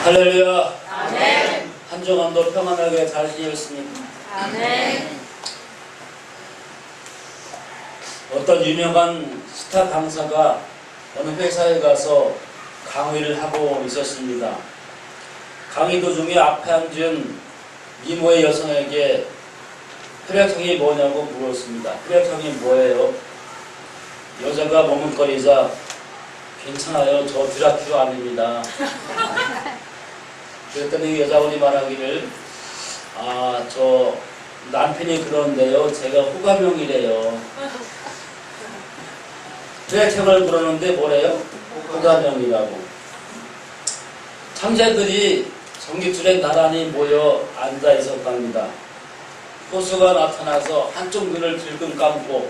할렐루야. 아멘. 한 주간도 평안하게 잘 지냈습니까? 아멘. 어떤 유명한 스타 강사가 어느 회사에 가서 강의를 하고 있었습니다. 강의 도중에 앞에 앉은 미모의 여성에게 혈액형이 뭐냐고 물었습니다. 혈액형이 뭐예요? 여자가 머뭇거리자 괜찮아요. 저 드라큘라 아닙니다. 그랬더니 여자분이 말하기를 저 남편이 그러는데요. 제가 호감형이래요. 혈액형을 물었는데 뭐래요? 호감형이라고. 참새들이 전깃줄에 나란히 모여 앉아 있었답니다. 호수가 나타나서 한쪽 눈을 들금 감고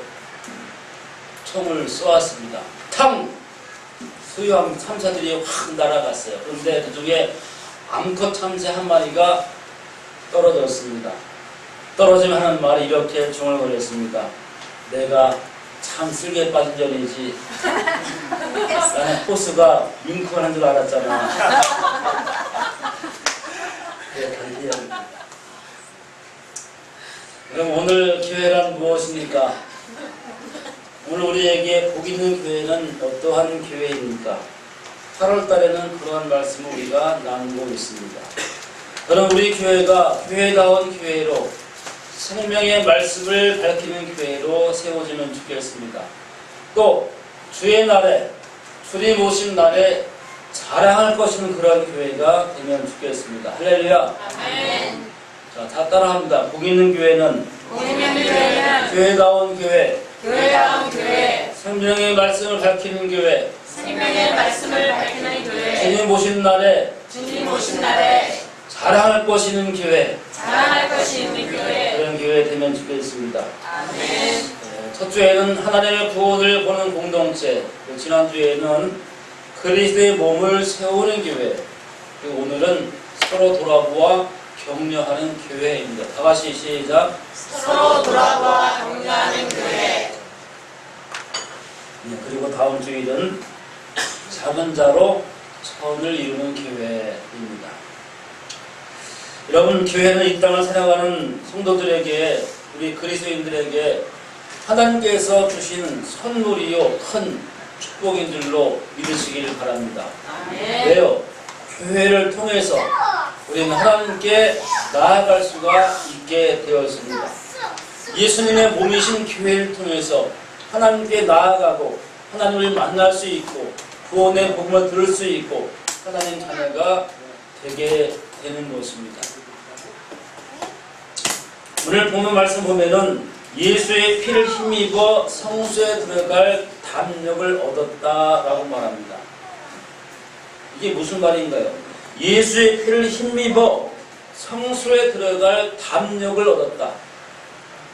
총을 쏘았습니다. 탕! 수유한 참새들이 확 날아갔어요. 그런데 그중에 암컷 참새 한 마리가 떨어졌습니다. 떨어지면 하는 말이 이렇게 중얼거렸습니다. 내가 참 쓸개 빠진 년이지. 나는 호수가 윙크하는 줄 알았잖아. 그럼 오늘 교회란 무엇입니까? 오늘 우리에게 복 있는 교회는 어떠한 교회입니까? 8월 달에는 그러한 말씀을 우리가 나누고 있습니다. 저는 우리 교회가 교회다운 교회로 생명의 말씀을 밝히는 교회로 세워지면 좋겠습니다. 또 주의 날에 주님 오신 날에 자랑할 것이는 그런 교회가 되면 좋겠습니다. 할렐루야. 아멘. 자, 다 따라합니다. 복 있는 교회는 교회다운 교회, 생명의 말씀을 밝히는 교회, 생명의 말씀을 밝히는 교회, 주님 오신 날에 자랑할 것이 있는 교회, 그런 교회 되면 좋겠습니다. 아멘. 첫 주에는 하나님의 구원을 보는 공동체, 지난 주에는 그리스도의 몸을 세우는 교회, 그리고 오늘은 서로 돌아보아 격려하는 교회입니다. 다 같이 시작. 서로 돌아보아 격려하는 교회. 그리고 다음 주일은 작은 자로 선을 이루는 교회입니다. 여러분, 교회는 이 땅을 살아가는 성도들에게, 우리 그리스도인들에게 하나님께서 주신 선물이요 큰 축복인 줄로 믿으시길 바랍니다. 아멘. 왜요? 교회를 통해서 우리는 하나님께 나아갈 수가 있게 되었습니다. 예수님의 몸이신 교회를 통해서 하나님께 나아가고 하나님을 만날 수 있고 구원의 복음을 들을 수 있고 하나님 자녀가 되게 되는 것입니다. 오늘 본문 말씀 보면은 예수의 피를 힘입어 성소에 들어갈 담력을 얻었다라고 말합니다. 이게 무슨 말인가요? 예수의 피를 힘입어 성소에 들어갈 담력을 얻었다.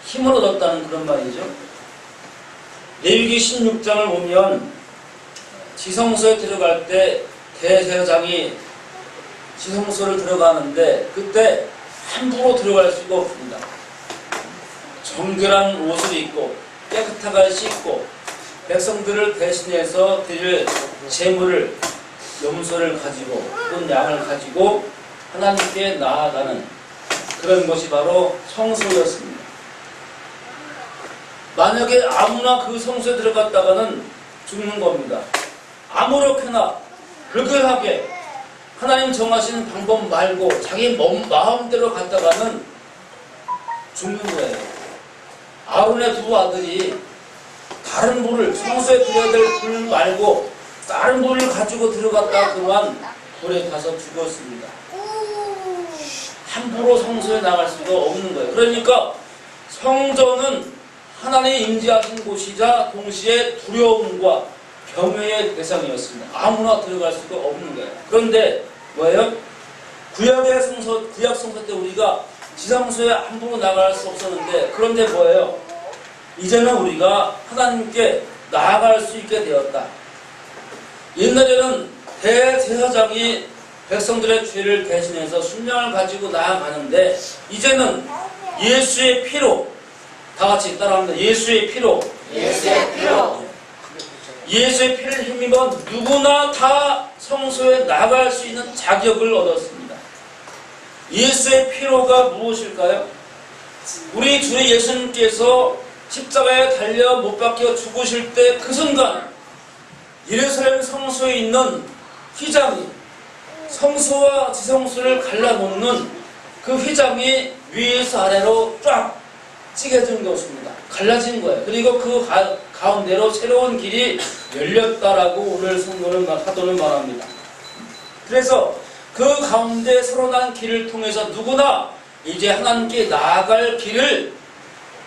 힘을 얻었다는 그런 말이죠. 레위기 16장을 보면 지성소에 들어갈 때 대제사장이 지성소를 들어가는데 그때 함부로 들어갈 수가 없습니다. 정결한 옷을 입고 깨끗하게 씻고 백성들을 대신해서 드릴 제물을 염소를 가지고 또는 양을 가지고 하나님께 나아가는 그런 것이 바로 성소였습니다. 만약에 아무나 그 성소에 들어갔다가는 죽는 겁니다. 아무렇게나 불쾌하게 하나님 정하시는 방법 말고 자기 마음대로 갔다가는 죽는 거예요. 아론의 두 아들이 다른 불을, 성소에 들어야 될 불 말고 다른 불을 가지고 들어갔다 그만 불에 가서 죽었습니다. 함부로 성소에 나갈 수가 없는 거예요. 그러니까 성전은 하나님의 임재하신 곳이자 동시에 두려움과 경외의 대상이었습니다. 아무나 들어갈 수가 없는 거예요. 그런데 뭐예요? 구약 성소 때 우리가 지성소에 함부로 나갈 수 없었는데 그런데 뭐예요? 이제는 우리가 하나님께 나아갈 수 있게 되었다. 옛날에는 대제사장이 백성들의 죄를 대신해서 순양을 가지고 나아가는데 이제는 예수의 피로, 다 같이 따라합니다. 예수의 피로 예수의 피를 힘입어 누구나 다 성소에 나갈 수 있는 자격을 얻었습니다. 예수의 피로가 무엇일까요? 우리 주 예수님께서 십자가에 달려 못 박혀 죽으실 때 그 순간 예루살렘 성소에 있는 휘장이 성소와 지성소를 갈라놓는 그 휘장이 위에서 아래로 쫙 찢겨진 것입니다. 갈라진 거예요. 그리고 그 가운데로 새로운 길이 열렸다라고 오늘 사도는 말합니다. 그래서 그 가운데 서로 난 길을 통해서 누구나 이제 하나님께 나아갈 길을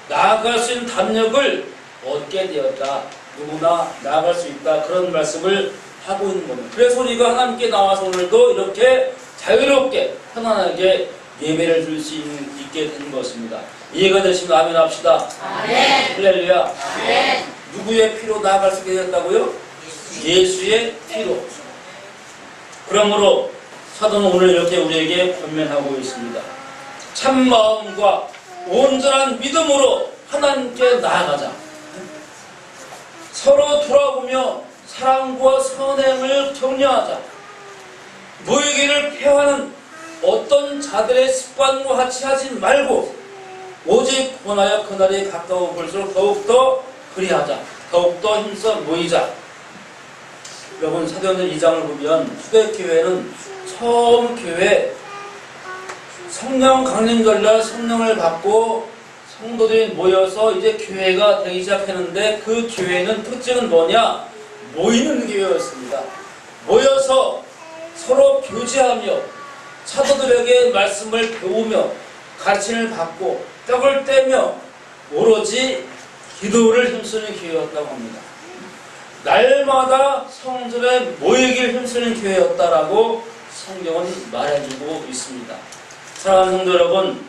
나아갈 수 있는 담력을 얻게 되었다. 누구나 나아갈 수 있다. 그런 말씀을 하고 있는 겁니다. 그래서 우리가 하나님께 나와서 오늘도 이렇게 자유롭게 편안하게 예배를 드릴 수 있게 된 것입니다. 이해가 되시면 아멘 합시다. 아멘. 할렐루야. 아멘. 누구의 피로 나아갈 수 있게 되었다고요? 예수의 피로. 그러므로 사도는 오늘 이렇게 우리에게 권면하고 있습니다. 참 마음과 온전한 믿음으로 하나님께 나아가자. 서로 돌아보며 사랑과 선행을 격려하자. 모이기를 폐하는 어떤 자들의 습관과 같이 하지 말고 오직 원하여 그날이 가까워 볼수록 더욱더 그리하자. 더욱더 힘써 모이자. 여러분 사도행전 2장을 보면 초대교회는 처음 교회 성령 강림절날 성령을 받고 성도들이 모여서 이제 교회가 되기 시작했는데 그 교회는 특징은 뭐냐? 모이는 교회였습니다. 모여서 서로 교제하며 사도들에게 말씀을 배우며 가르침을 받고 떡을 떼며 오로지 기도를 힘쓰는 교회였다고 합니다. 날마다 성전에 모이길 힘쓰는 교회였다라고 성경은 말해주고 있습니다. 사랑하는 성도 여러분,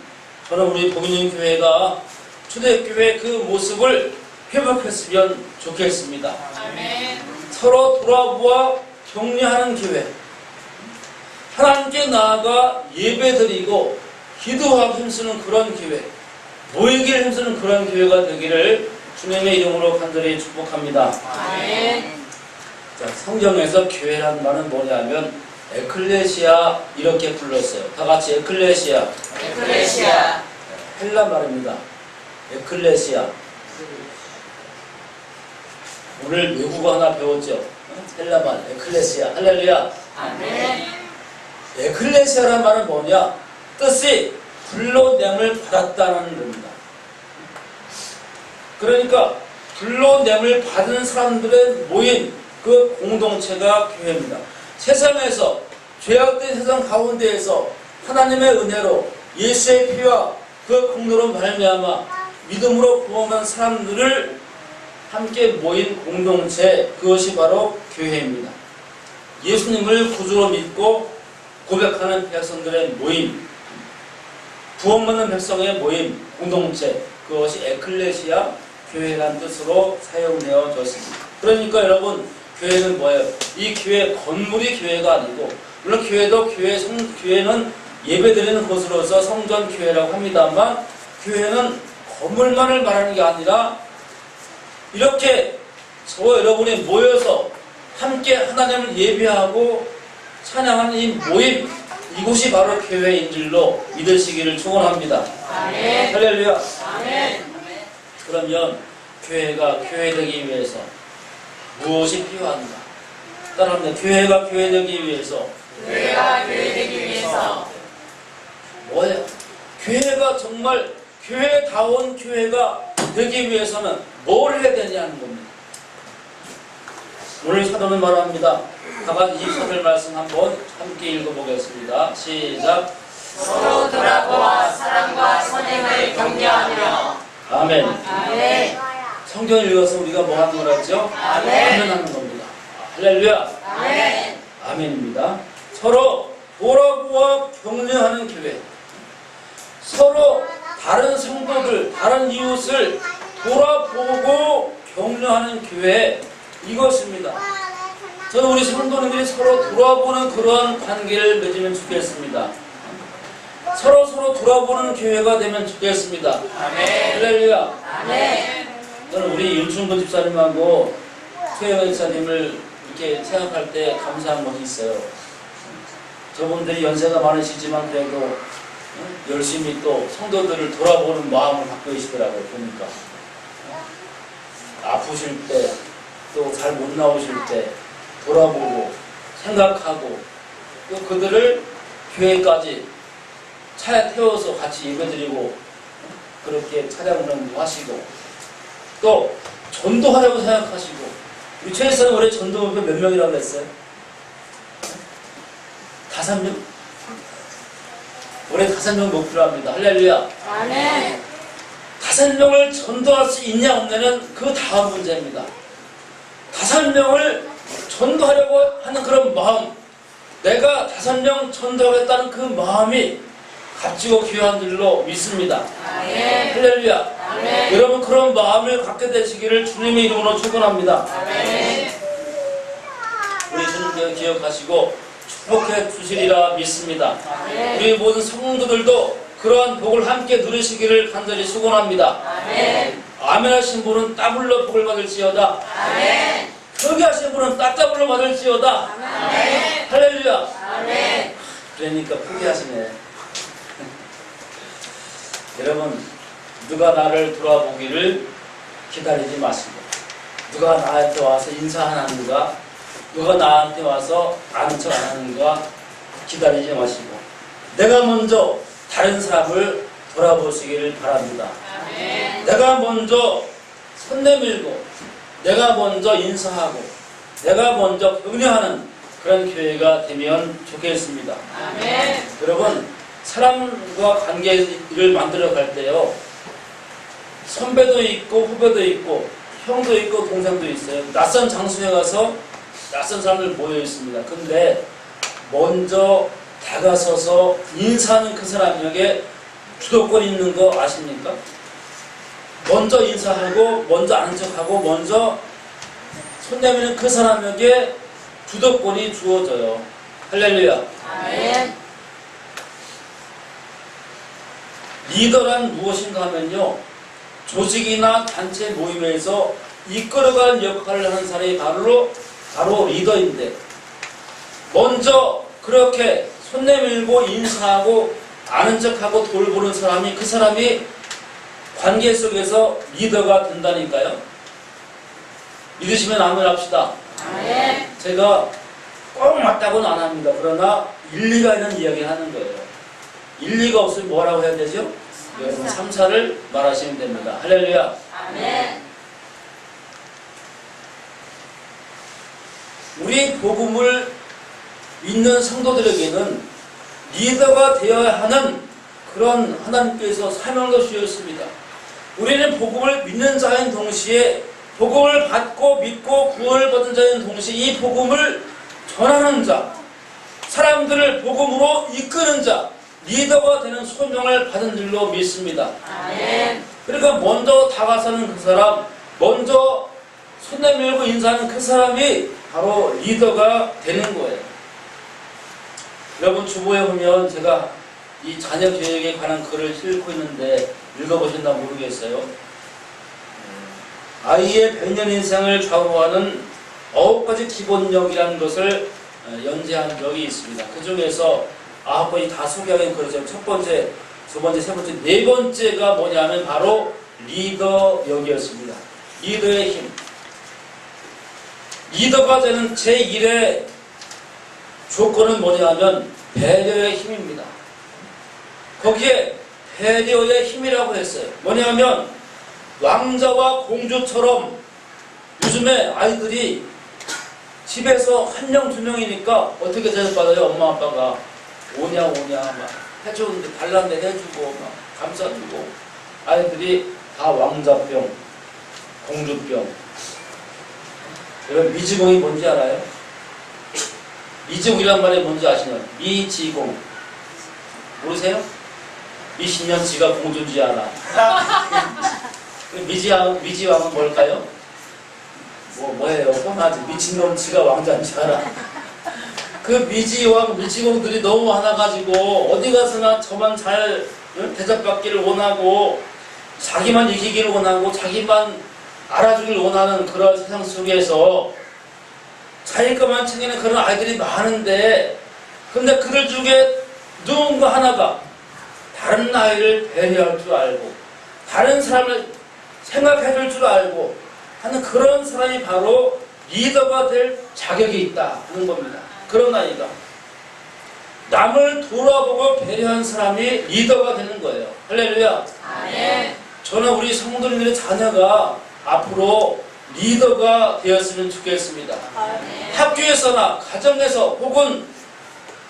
저는 우리 복인영 교회가 초대교회 그 모습을 회복했으면 좋겠습니다. 아멘. 서로 서로 돌아보아 격려하는 교회, 하나님께 나아가 예배드리고 기도하기 힘쓰는 그런 교회, 모이기를 힘쓰는 그런 교회가 되기를 주님의 이름으로 간절히 축복합니다. 아멘. 자, 성경에서 교회란 말은 뭐냐면 에클레시아 이렇게 불렀어요. 다 같이 에클레시아. 에클레시아. 헬라 말입니다. 에클레시아. 오늘 외국어 하나 배웠죠? 헬라 말, 에클레시아. 할렐루야. 아멘. 에클레시아란 말은 뭐냐? 뜻이 불러냄을 받았다는 겁니다. 그러니까 불러냄을 받은 사람들의 모인 그 공동체가 교회입니다. 세상에서 죄악된 세상 가운데에서 하나님의 은혜로 예수의 피와 그 공로로 말미암아 믿음으로 구원한 사람들을 함께 모인 공동체, 그것이 바로 교회입니다. 예수님을 구주로 믿고 고백하는 백성들의 모임, 구원받는 백성의 모임, 공동체, 그것이 에클레시아, 교회라는 뜻으로 사용되어졌습니다. 그러니까 여러분, 교회는 뭐예요? 이 교회, 건물이 교회가 아니고, 물론 교회는 예배드리는 곳으로서 성전교회라고 합니다만, 교회는 건물만을 말하는 게 아니라, 이렇게 저와 여러분이 모여서 함께 하나님을 예배하고 찬양하는 이 모임, 이곳이 바로 교회인 줄로 믿으시기를 축원합니다. 아멘. 할렐루야. 아멘. 그러면 교회가 교회되기 위해서 무엇이 필요한가? 따라합니다. 교회가 교회되기 위해서 교회가 교회되기 위해서 뭐예요? 교회가 정말 교회다운 교회가 되기 위해서는 뭘 해야 되냐는 겁니다. 오늘 사도는 말합니다. 다 같이 24절 말씀 한번 함께 읽어보겠습니다. 시작. 서로 돌아보아 사랑과 선행을 격려하며 아멘. 아멘. 성경을 읽어서 우리가 뭐 하는 거랬죠? 아멘. 아멘하는 겁니다. 할렐루야. 아멘. 아멘입니다. 서로 돌아보아 격려하는 교회. 서로 다른 성도들, 다른 이웃을 돌아보고 격려하는 교회, 이것입니다. 저는 우리 성도님들이 서로 돌아보는 그러한 관계를 맺으면 좋겠습니다. 서로 돌아보는 교회가 되면 좋겠습니다. 아멘. 할렐루야. 아멘. 저는 우리 윤충근 집사님하고 수혜원사님을 이렇게 생각할 때 감사한 것이 있어요. 저분들이 연세가 많으시지만 그래도 열심히 또 성도들을 돌아보는 마음을 갖고 계시더라고요. 보니까 아프실 때 또 잘 못 나오실 때 돌아보고 생각하고 또 그들을 교회까지 차에 태워서 같이 예배드리고 그렇게 찬양을 하시고 또 전도하려고 생각하시고 우리 최일사는 올해 전도 목표 몇 명이라고 했어요? 5명? 올해 5명 목표로 합니다. 할렐루야. 아멘. 5명을 전도할 수 있냐 없냐는 그 다음 문제입니다. 5명을 전도하려고 하는 그런 마음, 내가 5명 전도하겠다는 그 마음이 값지고 귀한 줄로 믿습니다. 아멘. 할렐루야. 아멘. 여러분 그런 마음을 갖게 되시기를 주님의 이름으로 축원합니다. 아멘. 우리 주님께서 기억하시고 축복해 주시리라 믿습니다. 아멘. 우리 모든 성도들도 그러한 복을 함께 누리시기를 간절히 축원합니다. 아멘. 아멘 하신 분은 따블로 복을 받을지어다. 아멘. 포기하신 분은 따따블로 받을지어다. 아멘. 할렐루야. 아멘. 그러니까 포기하시네. 여러분 누가 나를 돌아보기를 기다리지 마시고 누가 나한테 와서 인사하는가 누가 나한테 와서 아는 척 안 하는가 기다리지 마시고 내가 먼저 다른 사람을 돌아보시기를 바랍니다. 아멘. 내가 먼저 손 내밀고 내가 먼저 인사하고 내가 먼저 격려하는 그런 교회가 되면 좋겠습니다. 아멘. 여러분 사람과 관계를 만들어 갈 때요 선배도 있고 후배도 있고 형도 있고 동생도 있어요. 낯선 장소에 가서 낯선 사람들 모여 있습니다. 근데 먼저 다가서서 인사하는 그 사람에게 주도권 있는 거 아십니까? 먼저 인사하고 먼저 아는 척하고 먼저 손 내미는 그 사람에게 주도권이 주어져요. 할렐루야. 아멘. 리더란 무엇인가 하면요 조직이나 단체 모임에서 이끌어가는 역할을 하는 사람이 바로 리더인데 먼저 그렇게 손 내밀고 인사하고 아는 척하고 돌보는 사람이 그 사람이 관계 속에서 리더가 된다니까요. 믿으시면 아멘 합시다. 아멘. 제가 꼭 맞다고는 안 합니다. 그러나 일리가 있는 이야기를 하는 거예요. 일리가 없으면 뭐라고 해야 되죠? 여러분 삼사를 말하시면 됩니다. 할렐루야. 아멘. 우리 복음을 믿는 성도들에게는 리더가 되어야 하는 그런 하나님께서 사명을 주셨습니다. 우리는 복음을 믿는 자인 동시에 복음을 받고 믿고 구원을 받은 자인 동시에 이 복음을 전하는 자, 사람들을 복음으로 이끄는 자, 리더가 되는 소명을 받은 줄로 믿습니다. 아멘. 그러니까 먼저 다가서는 그 사람, 먼저 손 내밀고 인사하는 그 사람이 바로 리더가 되는 거예요. 여러분 주보에 보면 제가 이 자녀 교육에 관한 글을 싣고 있는데 읽어보셨나 모르겠어요. 아이의 100년 인생을 좌우하는 9가지 기본력이라는 것을 연재한 적이 있습니다. 그 중에서 9가지 다 소개하기는 그렇죠. 첫 번째, 두 번째, 세 번째, 네 번째가 뭐냐면 바로 리더력이었습니다. 리더의 힘. 리더가 되는 제1의 조건은 뭐냐면 배려의 힘입니다. 거기에 배려의 힘이라고 했어요. 뭐냐면 왕자와 공주처럼 요즘에 아이들이 집에서 한 명, 두 명이니까 어떻게 대접받아요? 엄마 아빠가 오냐 막 해주는데 달란데 해주고 막 감싸주고 아이들이 다 왕자병, 공주병. 여러분 미지공이 뭔지 알아요? 미지공이란 말이 뭔지 아시나요? 미지공 모르세요? 미신년 지가 공주인지 알아. 미지왕은 뭘까요? 뭐예요? 뻔하지. 미친놈 지가 왕자인 줄 알아. 그 미지왕, 미지공들이 너무 많아가지고 어디 가서나 저만 잘 대접받기를 원하고 자기만 이기기를 원하고 자기만 알아주길 원하는 그런 세상 속에서 자기 것만 챙기는 그런 아이들이 많은데, 근데 그들 중에 누군가 하나가 다른 아이를 배려할 줄 알고 다른 사람을 생각해 줄 줄 알고 하는 그런 사람이 바로 리더가 될 자격이 있다 하는 겁니다. 그런 아이가 남을 돌아보고 배려한 사람이 리더가 되는 거예요. 할렐루야. 아멘. 저는 우리 성도님들의 자녀가 앞으로 리더가 되었으면 좋겠습니다. 아멘. 학교에서나 가정에서 혹은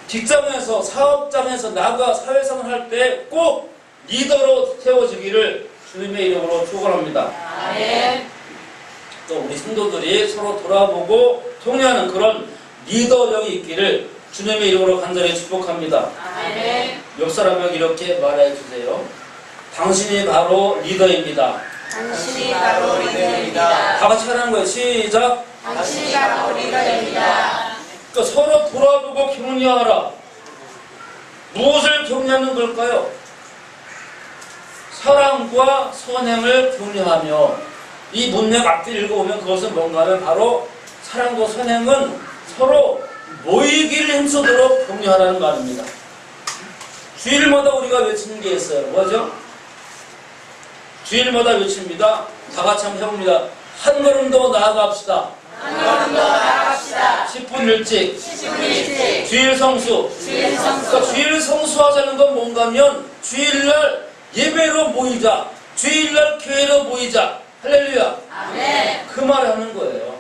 직장에서 사업장에서 나가 사회생활 할 때 꼭 리더로 세워지기를 주님의 이름으로 축원합니다. 아멘. 또 우리 성도들이 서로 돌아보고 통례하는 그런 리더력이 있기를 주님의 이름으로 간절히 축복합니다. 아멘. 옆 사람에게 이렇게 말해 주세요. 당신이 바로 리더입니다. 당신이 바로 리더입니다. 다 같이 하라는 거예요. 시작. 당신이 바로 리더입니다. 그러니까 서로 돌아보고 격려하라. 무엇을 격려하는 걸까요? 사랑과 선행을 격려하며, 이 문맥 앞뒤 읽어보면 그것은 뭔가 하면 바로 사랑과 선행은 서로 모이기를 힘쓰도록 격려하라는 말입니다. 주일마다 우리가 외치는 게 있어요. 뭐죠? 주일마다 외칩니다. 다 같이 한번 해봅니다. 한 걸음 더 나아갑시다. 한 걸음 더 나아갑시다. 10분 일찍 10분 일찍 주일 성수. 주일 성수. 그러니까 주일 성수하자는 건 뭔가면 주일날 예배로 모이자, 주일날 교회로 모이자. 할렐루야. 아멘. 그 말을 하는 거예요.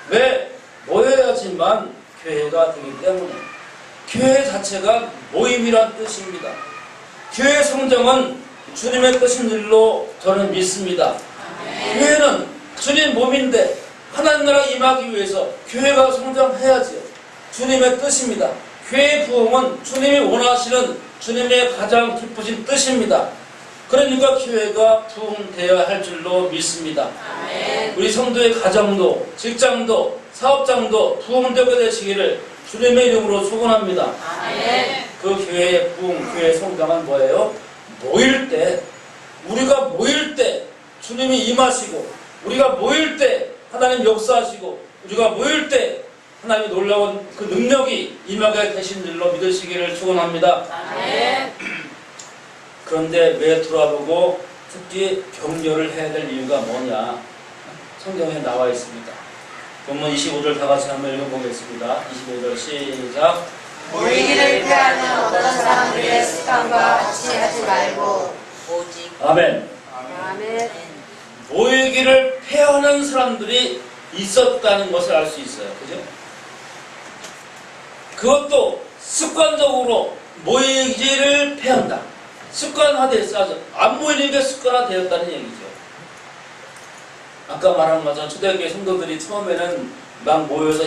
왜? 모여야지만 교회가 되기 때문에. 교회 자체가 모임이란 뜻입니다. 교회 성정은 주님의 뜻인 줄로 저는 믿습니다. 교회는 주님 몸인데 하나님 나라 임하기 위해서 교회가 성장해야지요. 주님의 뜻입니다. 교회의 부흥은 주님이 원하시는 주님의 가장 기쁘신 뜻입니다. 그러니까 교회가 부흥되어야 할 줄로 믿습니다. 아멘. 우리 성도의 가정도 직장도 사업장도 부흥되게 되시기를 주님의 이름으로 축원합니다. 아멘. 그 교회의 부흥, 교회의 성장은 뭐예요? 모일 때, 우리가 모일 때 주님이 임하시고, 우리가 모일 때 하나님 역사하시고, 우리가 모일 때 하나님의 놀라운 그 능력이 임하게 되신 줄로 믿으시기를 축원합니다. 아멘. 그런데 왜 돌아보고 특히 격려를 해야 될 이유가 뭐냐? 성경에 나와 있습니다. 본문 25절 다 같이 한번 읽어보겠습니다. 25절 시작. 모이기를 피하는 어떤 사람들의 습관과 같이 하지 말고 오직 아멘. 아멘. 모이기를 폐하는 사람들이 있었다는 것을 알 수 있어요. 그죠? 그것도 습관적으로 모이기를 폐한다. 습관화됐어. 안 모이는 게 습관화되었다는 얘기죠. 아까 말한 것처럼 초대교회 성도들이 처음에는 막 모여서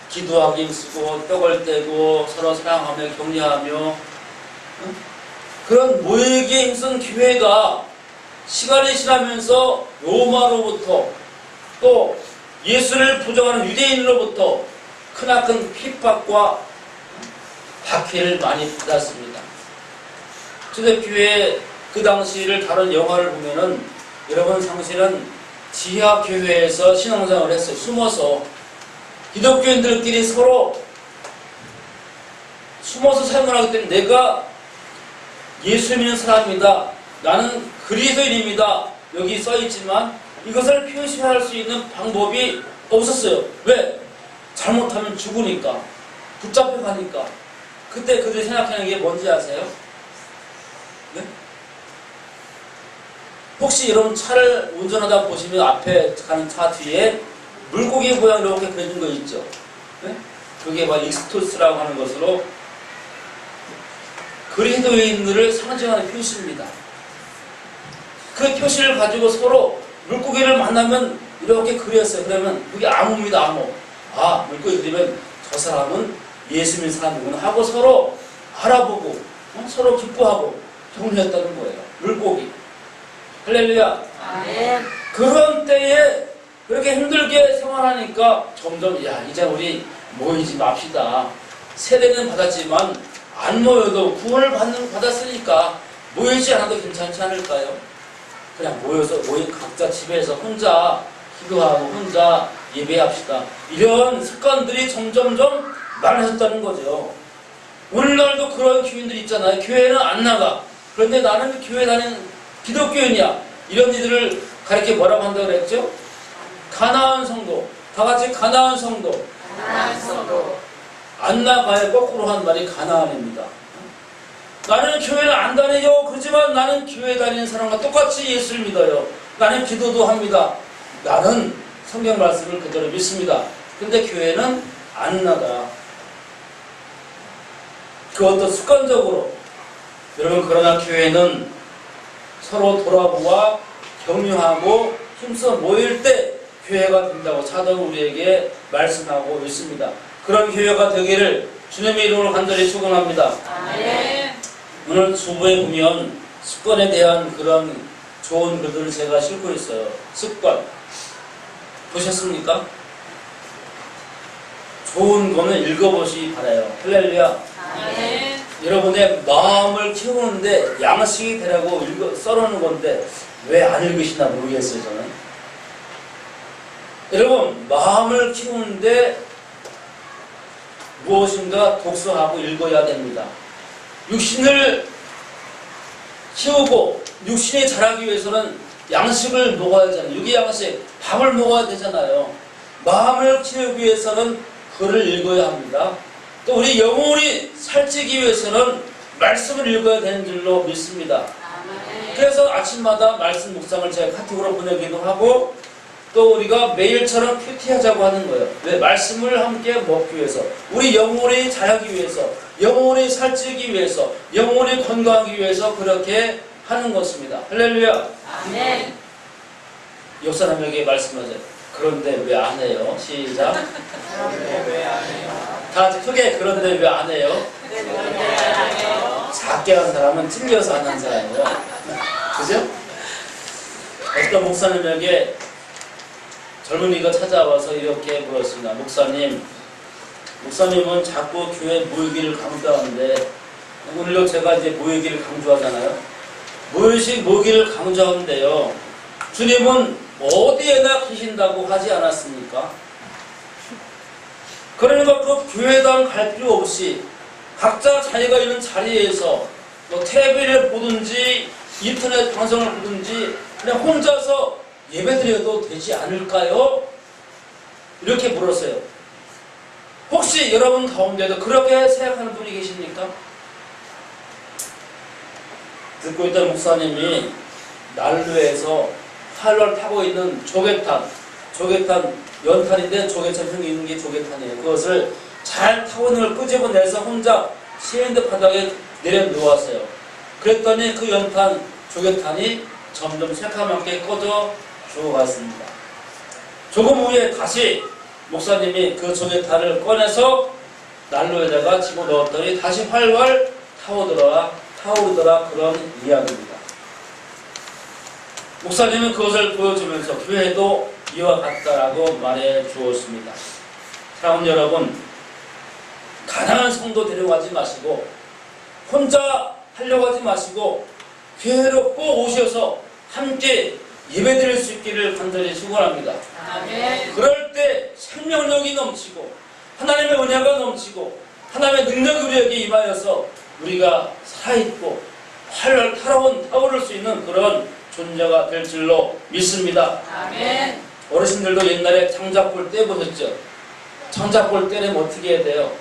기도하기 힘쓰고 떡을 떼고 서로 사랑하며 격려하며 그런 모이기에 힘쓴 교회가 시간이 지나면서 로마로부터 또 예수를 부정하는 유대인으로부터 크나큰 핍박과 박해를 많이 받았습니다. 초대교회 그 당시를 다룬 영화를 보면은 여러분 당시는 지하교회에서 신앙생활을 했어요. 숨어서 기독교인들끼리 서로 숨어서 생활하기 때문에 내가 예수 믿는 사람이다. 나는 그리스도인입니다. 여기 써있지만 이것을 표시할 수 있는 방법이 없었어요. 왜? 잘못하면 죽으니까. 붙잡혀가니까. 그때 그들이 생각하는 게 뭔지 아세요? 네? 혹시 여러분 차를 운전하다 보시면 앞에 가는 차 뒤에 물고기 모양 이렇게 그려진 거 있죠? 네? 그게 막 익스토스라고 하는 것으로 그리스도인들을 상징하는 표시입니다. 그 표시를 가지고 서로 물고기를 만나면 이렇게 그렸어요. 그러면 그게 암호입니다. 암호. 아, 물고기 그리면 저 사람은 예수 믿는 사람이구나 하고 서로 알아보고 서로 기뻐하고 격려했다는 거예요. 물고기. 할렐루야. 아멘. 그런 때에 그렇게 힘들게 생활하니까 점점 이제 우리 모이지 맙시다. 세례는 받았지만 안 모여도 구원을 받았으니까 모이지 않아도 괜찮지 않을까요? 그냥 모인 각자 집에서 혼자 기도하고 혼자 예배합시다. 이런 습관들이 점점점 많아졌다는 거죠. 오늘날도 그런 교인들이 있잖아요. 교회는 안 나가. 그런데 나는 교회 다니는 기독교인이야. 이런 이들을 가르쳐 뭐라고 한다고 그랬죠? 가나안 성도. 다 같이 가나안 성도. 가나안 성도. 안 나가야 거꾸로 한 말이 가나안입니다. 나는 교회를 안 다녀요. 그렇지만 나는 교회 다니는 사람과 똑같이 예수를 믿어요. 나는 기도도 합니다. 나는 성경 말씀을 그대로 믿습니다. 근데 교회는 안 나가. 그것도 습관적으로. 여러분, 그러나 교회는 서로 돌아보아 격려하고 힘써 모일 때 교회가 된다고 사도는 우리에게 말씀하고 있습니다. 그런 교회가 되기를 주님의 이름으로 간절히 축원합니다. 아멘. 오늘 주부에 보면 습관에 대한 그런 좋은 글들을 제가 싣고 있어요. 습관. 보셨습니까? 좋은 거는 읽어보시기 바라요. 할렐루야. 아멘. 여러분의 마음을 키우는데 양식이 되라고 써놓는 건데 왜 안 읽으시나 모르겠어요, 저는. 여러분, 마음을 키우는데 무엇인가 독서하고 읽어야 됩니다. 육신을 키우고 육신이 자라기 위해서는 양식을 먹어야 하잖아요. 육의 양식, 밥을 먹어야 되잖아요. 마음을 키우기 위해서는 글을 읽어야 합니다. 또 우리 영혼이 살찌기 위해서는 말씀을 읽어야 되는 줄로 믿습니다. 그래서 아침마다 말씀 묵상을 제가 카톡으로 보내기도 하고 또 우리가 매일처럼 큐티하자고 하는 거예요. 왜? 말씀을 함께 먹기 위해서, 우리 영혼이 자라기 위해서, 영혼이 살찌기 위해서, 영혼이 건강하기 위해서 그렇게 하는 것입니다. 할렐루야. 아멘. 옆 사람에게 말씀하세요. 그런데 왜 안 해요? 시작. 그런데 왜 안 해요? 다 같이 크게 그런데 왜 안 해요? 그런데 왜 안 해요? 작게 한 사람은 찔려서 안 한 사람이에요. 그죠? 어떤 목사님에게 젊은이가 찾아와서 이렇게 물었습니다. 목사님은 자꾸 교회 모이기를 강조하는데 오늘도 제가 이제 모이기를 강조하잖아요. 모이기를 강조하는데요. 주님은 어디에나 계신다고 하지 않았습니까? 그러니까 그 교회당 갈 필요 없이 각자 자기가 있는 자리에서 뭐 TV를 보든지 인터넷 방송을 보든지 그냥 혼자서 예배드려도 되지 않을까요? 이렇게 물었어요. 혹시 여러분 가운데도 그렇게 생각하는 분이 계십니까? 듣고 있던 목사님이 난로에서 활을 타고 있는 조개탄 연탄인데 조개탄형이 있는 게 조개탄이에요. 그것을 잘 타고 있는 걸 끄집어내서 혼자 시멘트 바닥에 내려놓았어요. 그랬더니 그 연탄 조개탄이 점점 새카맣게 꺼져 죽어갔습니다. 조금 후에 다시 목사님이 그 조개탄을 꺼내서 난로에다가 집어넣었더니 다시 활활 타오르더라 그런 이야기입니다. 목사님은 그것을 보여주면서 교회도 이와 같다라고 말해 주었습니다. 사랑하는 여러분, 가난한 성도 데려가지 마시고 혼자 하려고 하지 마시고 교회로 꼭 오셔서 함께 예배드릴 수 있기를 간절히 축원합니다. 아멘. 그럴 때 생명력이 넘치고 하나님의 은혜가 넘치고 하나님의 능력이 우리에게 임하여서 우리가 살아있고 활활 타오를 수 있는 그런 존재가 될 줄로 믿습니다. 아멘. 어르신들도 옛날에 장작불 떼보셨죠? 장작불 떼려면 어떻게 해야 돼요?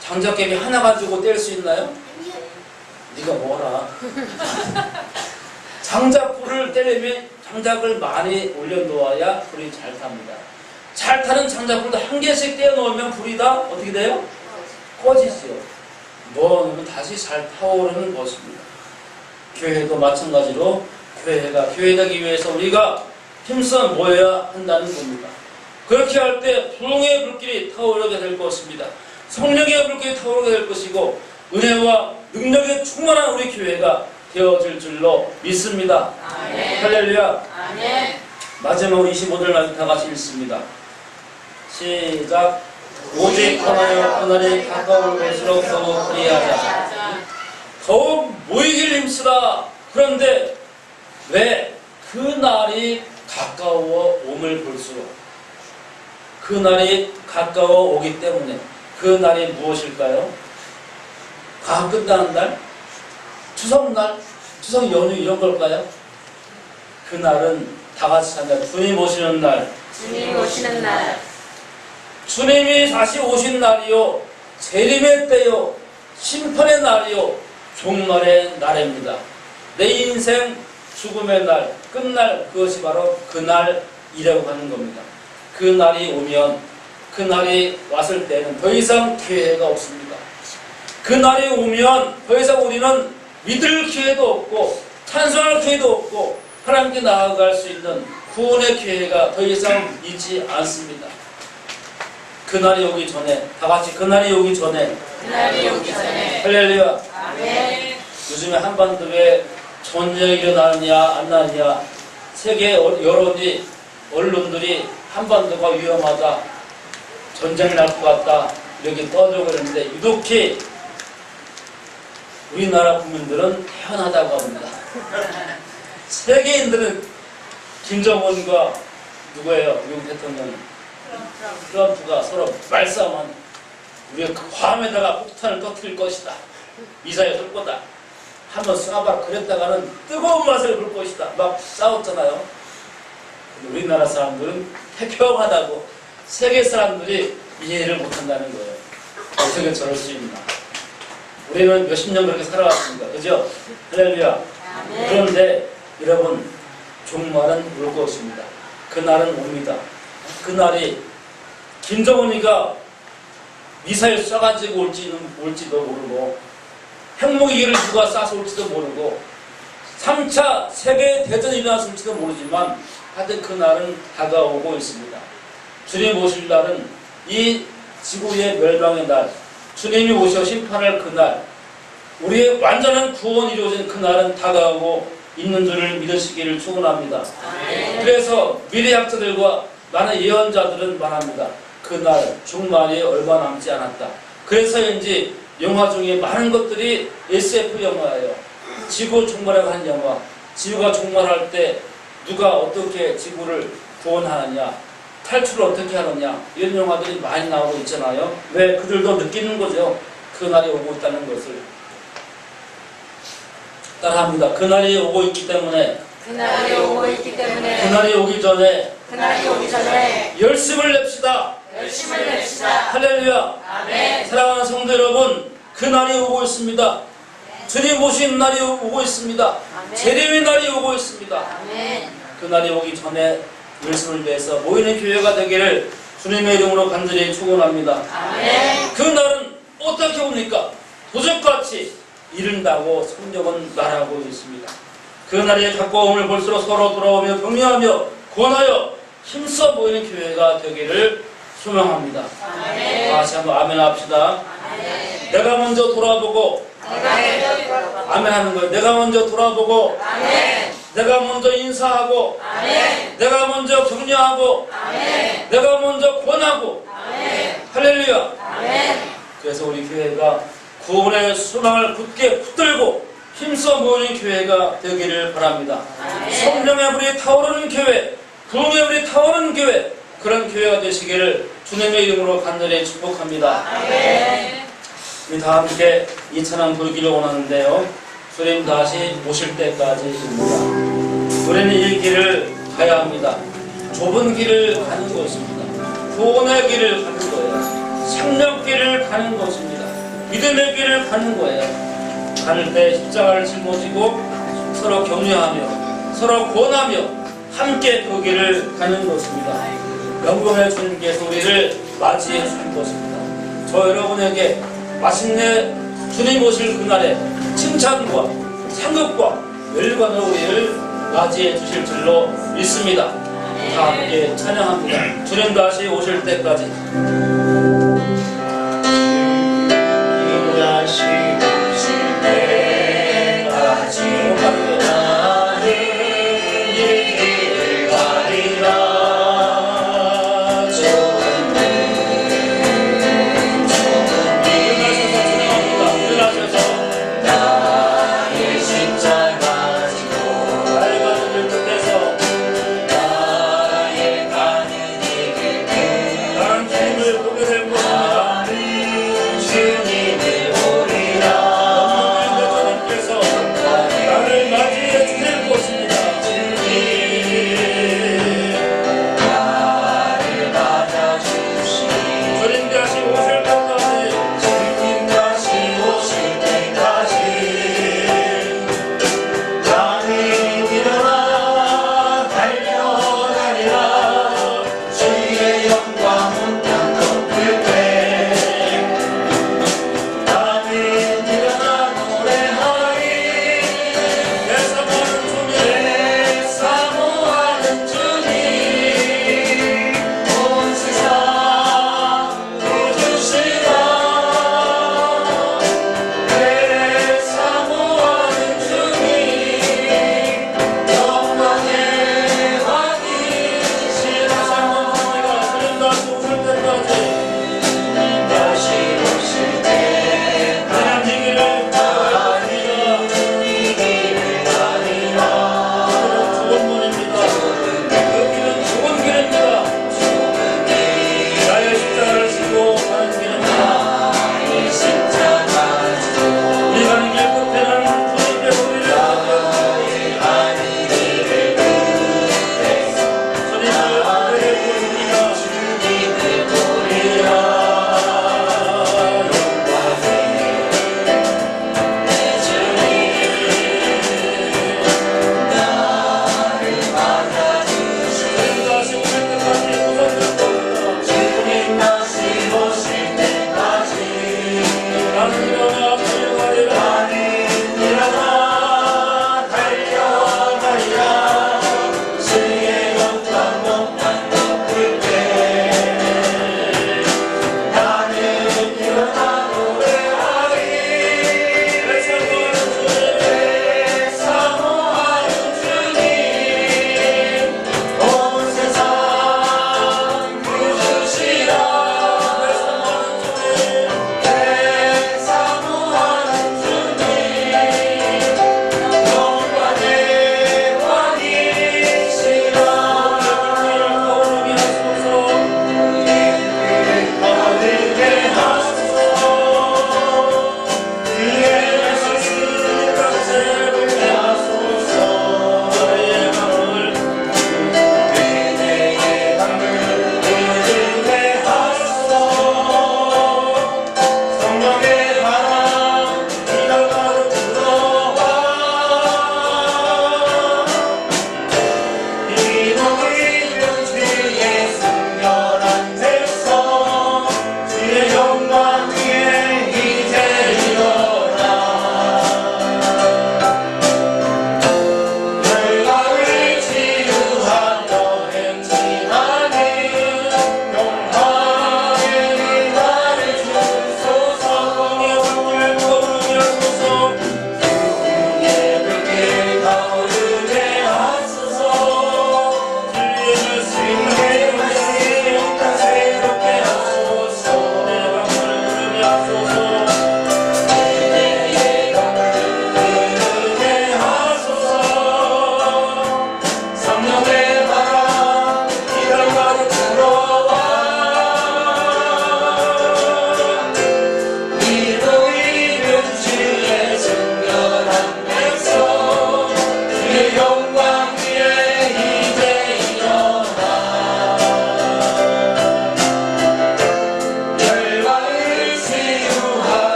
장작개비 하나 가지고 뗄 수 있나요? 네가 뭐라. 장작불을 떼려면 장작을 많이 올려놓아야 불이 잘 탑니다. 잘 타는 장작불도 한 개씩 떼어놓으면 불이 다 어떻게 돼요? 꺼지지요. 넣어놓으면 다시 잘 타오르는 것입니다. 교회도 마찬가지로 교회가 교회되기 위해서 우리가 힘써 모여야 한다는 겁니다. 그렇게 할 때 부흥의 불길이 타오르게 될 것입니다. 성령의 불길이 타오르게 될 것이고 은혜와 능력에 충만한 우리 교회가 되어질 줄로 믿습니다. 아멘. 할렐루야. 아멘. 마지막 25절 말씀 다 같이 읽습니다. 시작. 오직 하나여 그날이 가까울 갈수록 더욱 그리하자. 더욱 모이길 힘쓰라. 그런데 왜 그 날이 가까워 옴을 볼수록 그 날이 가까워 오기 때문에 그 날이 무엇일까요? 과학 끝나는 날? 추석날? 추석 연휴 이런 걸까요? 그 날은 다 같이 한다. 주님 오시는 날. 주님 오시는 날. 주님이 다시 오신 날이요. 재림의 때요. 심판의 날이요. 종말의 날입니다. 내 인생 죽음의 날, 끝날 그것이 바로 그 날이라고 하는 겁니다. 그 날이 오면 그 날이 왔을 때는 더 이상 기회가 없습니다. 그 날이 오면 더 이상 우리는 믿을 기회도 없고 찬송할 기회도 없고 하나님께 나아갈 수 있는 구원의 기회가 더 이상 있지 않습니다. 그 날이 오기 전에 다 같이 그 날이 오기 전에 그날이 오기 전에. 할렐루야. 아멘. 요즘에 한반도에 전쟁이 일어나느냐 안 나느냐 세계 여론이 언론들이 한반도가 위험하다 전쟁이 날 것 같다 이렇게 떠들고 그러는데 유독히 우리나라 국민들은 태연하다고 합니다. 세계인들은 김정은과 누구예요? 미국 대통령 트럼프가 서로 말싸움한 우리가 그 괌에다가 폭탄을 터뜨릴 것이다. 미사일 쏠 거다. 한번 쏴봐. 그랬다가는 뜨거운 맛을 볼 것이다. 막 싸웠잖아요. 근데 우리나라 사람들은 태평하다고 세계 사람들이 이해를 못한다는 거예요. 어떻게 저럴 수 있나. 우리는 몇십 년 그렇게 살아왔습니다. 그죠? 할렐루야. 아멘. 그런데 여러분 종말은 올 것입니다. 그날은 옵니다. 그날이 김정은이가 미사일 쏴가지고 올지도 모르고 핵무기를 누가 쏴서 올지도 모르고 3차 세계대전이 일어났을지도 모르지만 하여튼 그날은 다가오고 있습니다. 주님 오실 날은 이 지구의 멸망의 날, 주님이 오셔 심판할 그날, 우리의 완전한 구원이 이루어진 그날은 다가오고 있는 줄을 믿으시기를 축원합니다. 그래서 미래학자들과 많은 예언자들은 말합니다. 그날 종말이 얼마 남지 않았다. 그래서인지 영화 중에 많은 것들이 SF 영화예요. 지구 종말에 관한 영화. 지구가 종말할 때 누가 어떻게 지구를 구원하느냐, 탈출을 어떻게 하느냐 이런 영화들이 많이 나오고 있잖아요. 왜? 그들도 느끼는 거죠. 그날이 오고 있다는 것을. 따라합니다. 그날이 오고 있기 때문에 그날이 오고 있기 때문에. 그날이 오기 전에 그날이 오기 전에. 열심을 냅시다. 열심을 냅시다. 할렐루야. 아멘. 사랑하는 성도 여러분, 그날이 오고 있습니다. 주님 오신 날이 오고 있습니다. 아멘. 재림의 날이 오고 있습니다. 아멘. 그날이 오기 전에 열심을 위해서 모이는 교회가 되기를 주님의 이름으로 간절히 축원합니다. 아멘. 그날은 어떻게 옵니까? 도적같이 이른다고 성경은 말하고 있습니다. 그날이 가까움을 볼수록 서로 돌아오며 격려하며 권하여 힘써 모이는 교회가 되기를 소망합니다. 아멘. 다시 한번 아멘 합시다. 아멘. 내가 먼저 돌아보고 아멘 하는 거예요. 내가 먼저 돌아보고 아멘. 내가 먼저 인사하고 아멘. 내가 먼저 격려하고 아멘. 내가 먼저 권하고 아멘. 할렐루야. 아멘. 그래서 우리 교회가 구원의 소망을 굳게 붙들고 힘써 모이는 교회가 되기를 바랍니다. 성령의 불이 타오르는 교회, 부흥의 불이 타오르는 교회, 그런 교회가 되시기를 주님의 이름으로 간절히 축복합니다. 아멘. 우리 다 함께 이 찬양 부르기를 원하는데요. 주님 다시 오실 때까지입니다. 우리는 이 길을 가야 합니다. 좁은 길을 가는 것입니다. 구원의 길을 가는 거예요. 생명 길을 가는 것입니다. 믿음의 길을 가는 거예요. 가는 때 십자가를 짊어지고 서로 격려하며 서로 권하며 함께 그 길을 가는 것입니다. 영광의 주님께서 우리를 맞이해 주실 것입니다. 저 여러분에게 맛있는 주님 오실 그날에 칭찬과 상급과 멸관으로 우리를 맞이해 주실 줄로 믿습니다. 다 함께 찬양합니다. 주님 다시 오실 때까지